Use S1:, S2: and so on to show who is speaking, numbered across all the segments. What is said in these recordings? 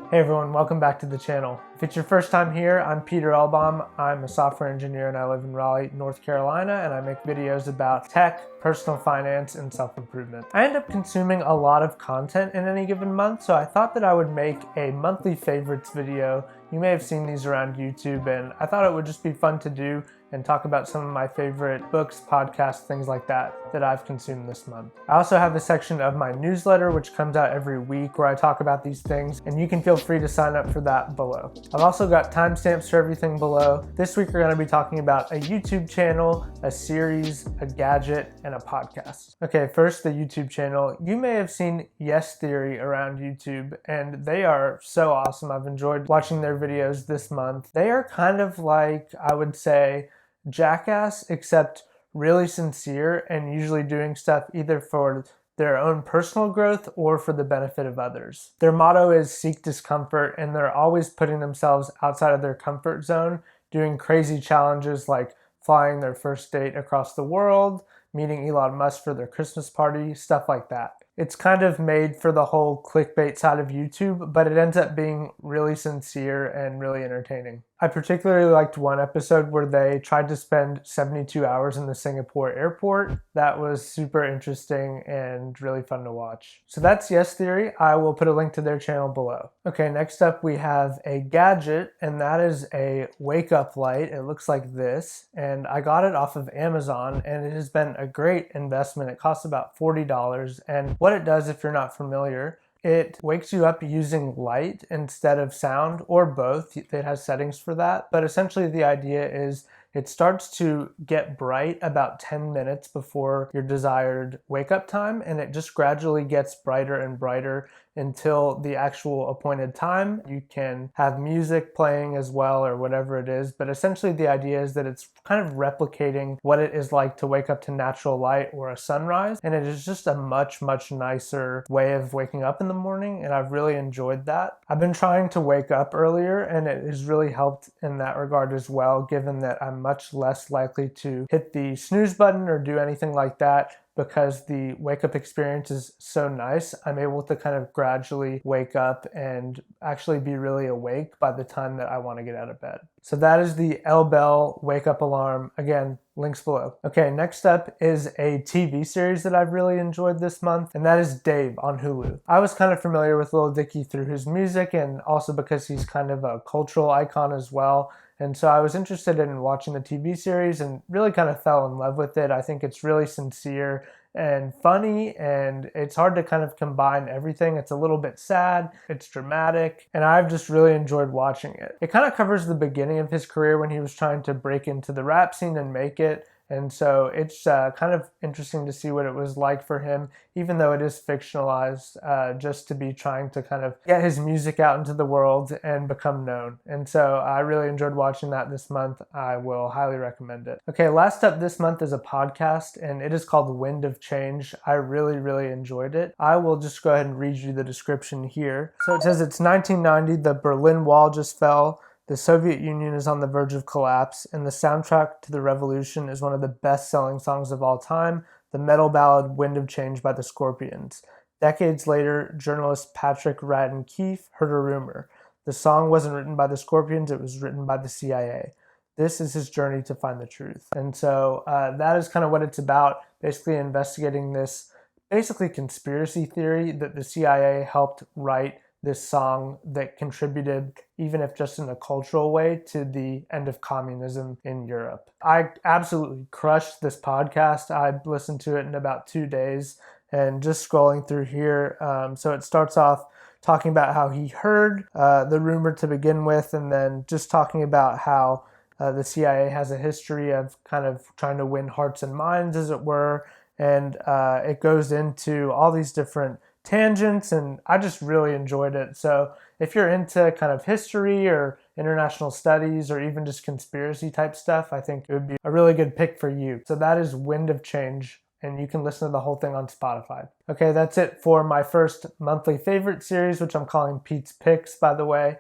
S1: Hey everyone, welcome back to the channel. If it's your first time here, I'm Peter Elbaum. I'm a software engineer and I live in Raleigh, North Carolina, and I make videos about tech, personal finance, and self-improvement. I end up consuming a lot of content in any given month, so I thought that I would make a monthly favorites video. You may have seen these around YouTube, and I thought it would just be fun to do and talk about some of my favorite books, podcasts, things like that I've consumed this month. I also have a section of my newsletter which comes out every week where I talk about these things, and you can feel free to sign up for that below. I've also got timestamps for everything below. This week we're going to be talking about a YouTube channel, a series, a gadget, and a podcast. Okay, first the YouTube channel. You may have seen Yes Theory around YouTube, and they are so awesome. I've enjoyed watching their videos this month. They are kind of like, I would say, Jackass, except really sincere and usually doing stuff either for their own personal growth or for the benefit of others. Their motto is seek discomfort, and they're always putting themselves outside of their comfort zone, doing crazy challenges like flying their first date across the world, meeting Elon Musk for their Christmas party, stuff like that. It's kind of made for the whole clickbait side of YouTube, but it ends up being really sincere and really entertaining. I particularly liked one episode where they tried to spend 72 hours in the Singapore airport. That was super interesting and really fun to watch. So that's Yes Theory. I will put a link to their channel below. Okay, next up we have a gadget, and that is a wake up light. It looks like this, and I got it off of Amazon, and it has been a great investment. It costs about $40, and what it does, if you're not familiar, it wakes you up using light instead of sound, or both. It has settings for that. But essentially the idea is it starts to get bright about 10 minutes before your desired wake up time, and it just gradually gets brighter and brighter until the actual appointed time. You can have music playing as well or whatever it is, but essentially the idea is that it's kind of replicating what it is like to wake up to natural light or a sunrise, and it is just a much nicer way of waking up in the morning, and I've really enjoyed that. I've been trying to wake up earlier, and it has really helped in that regard as well, given that I'm much less likely to hit the snooze button or do anything like that. Because the wake up experience is so nice, I'm able to kind of gradually wake up and actually be really awake by the time that I want to get out of bed. So that is the LBell Wake Up Alarm. Again, links below. Okay, next up is a TV series that I've really enjoyed this month, and that is Dave on Hulu. I was kind of familiar with Lil Dicky through his music, and also because he's kind of a cultural icon as well. And so I was interested in watching the TV series and really kind of fell in love with it. I think it's really sincere and funny, and it's hard to kind of combine everything. It's a little bit sad, it's dramatic, and I've just really enjoyed watching it. It kind of covers the beginning of his career when he was trying to break into the rap scene and make it. And so it's kind of interesting to see what it was like for him, even though it is fictionalized, just to be trying to kind of get his music out into the world and become known. And so I really enjoyed watching that this month. I will highly recommend it. Okay, last up this month is a podcast, and it is called Wind of Change. I really enjoyed it. I will just go ahead and read you the description here. So it says it's 1990, the Berlin Wall just fell. The Soviet Union is on the verge of collapse, and the soundtrack to the revolution is one of the best-selling songs of all time, the metal ballad Wind of Change by the Scorpions. Decades later, journalist Patrick Radden Keefe heard a rumor. The song wasn't written by the Scorpions, it was written by the CIA. This is his journey to find the truth. And so that is kind of what it's about, basically investigating this conspiracy theory that the CIA helped write this song that contributed, even if just in a cultural way, to the end of communism in Europe. I absolutely crushed this podcast. I listened to it in about 2 days, and just scrolling through here. So it starts off talking about how he heard the rumor to begin with, and then just talking about how the CIA has a history of kind of trying to win hearts and minds, as it were. And it goes into all these different tangents, and I just really enjoyed it. So if you're into kind of history or international studies or even just conspiracy type stuff, I think it would be a really good pick for you. So that is Wind of Change and you can listen to the whole thing on Spotify. Okay, that's it for my first monthly favorite series, which I'm calling Pete's Picks, by the way.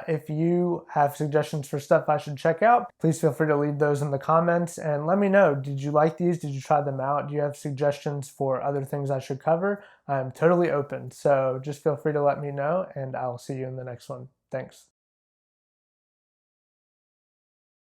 S1: If you have suggestions for stuff I should check out, please feel free to leave those in the comments and let me know. Did you like these? Did you try them out? Do you have suggestions for other things I should cover? I'm totally open, so just feel free to let me know, and I'll see you in the next one. Thanks.